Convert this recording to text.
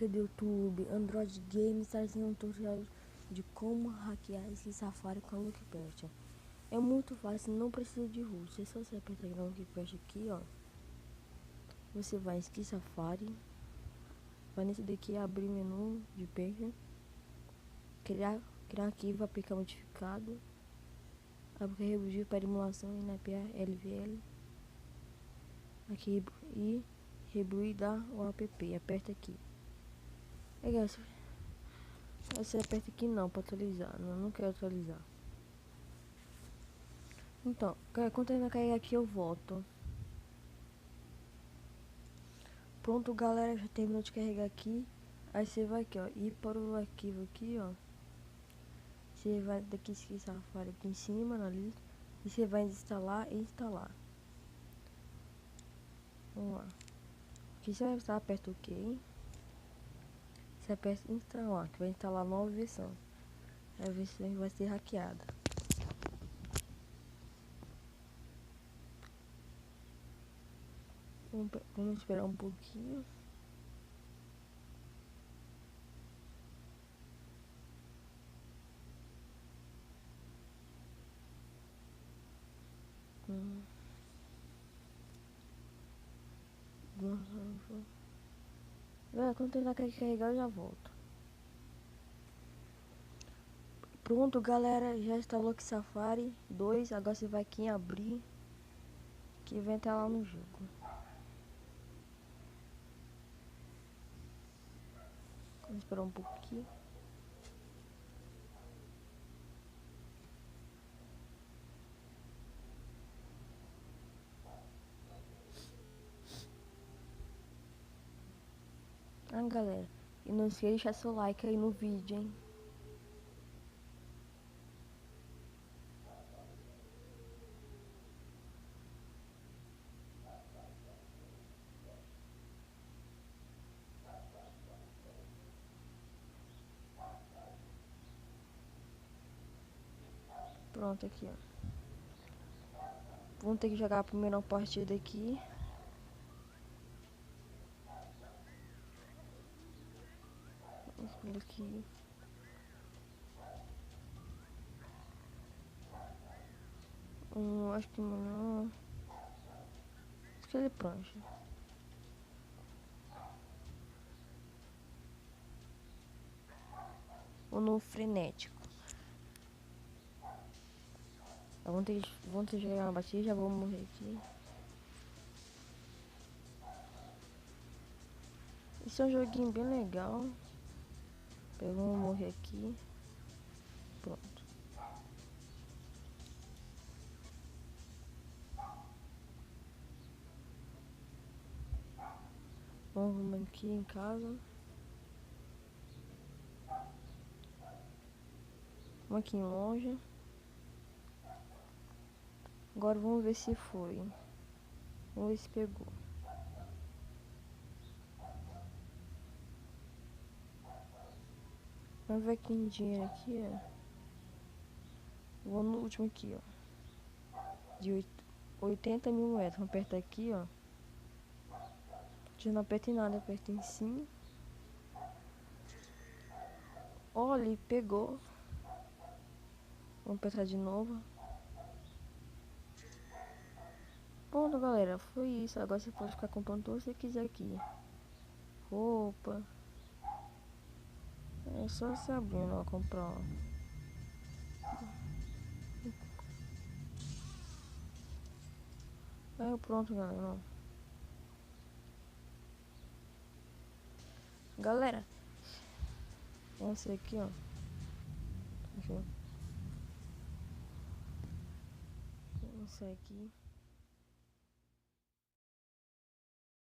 biblioteca do YouTube Android Games trazendo um tutorial de como hackear esse Safari com a Lookpast. É muito fácil, não precisa de root. É só você apertar na Lookpast aqui, ó. Você vai em Safari, vai nesse daqui, abrir menu de page, criar arquivo, aplicar modificado, aplicar rebuscar para emulação e NPA LVL, aqui e rebuildar o app. Aperta aqui. Legal, você aperta aqui não para atualizar. Não quero atualizar. Então, quando ele cair aqui eu volto. Pronto, galera, já terminou de carregar aqui. Aí você vai aqui, ó, ir para o arquivo aqui, ó. Você vai daqui em Safari aqui em cima na lista e você vai instalar e instalar. Vamos lá. Aqui você vai instalar, aperta OK. Você aperta instalar, que vai instalar a nova versão. A versão vai ser hackeada. Vamos esperar um pouquinho. Quando terminar de carregar eu já volto. Pronto, galera, já instalou aqui Safari 2. Agora você vai aqui em abrir, que vai entrar lá no jogo. Vamos esperar um pouquinho. Galera, e não esqueça de deixar seu like aí no vídeo, hein? Pronto, aqui, ó. Vamos ter que jogar a primeira partida aqui. Vamos por aqui. Acho que não. Acho que ele prancha. Ou no frenético. Vamos ter que jogar uma batida, já vou morrer aqui. Esse é um joguinho bem legal. Vamos morrer aqui. Pronto. Vamos aqui em casa. Vamos aqui em loja. Agora vamos ver se foi. Vamos ver se pegou. Vamos ver aqui em dinheiro aqui, ó. Vou no último aqui, ó. De 80 mil moedas. Vamos apertar aqui, ó. Já não aperta em nada, aperta em sim. Olha, pegou. Vamos apertar de novo. Pronto, galera, foi isso. Agora você pode ficar comprando tudo que você quiser aqui. Roupa. É só você abrindo, ó, comprar, ó. Pronto, galera, ó. Galera, esse aqui, ó. Deixa eu... Vamos sair aqui.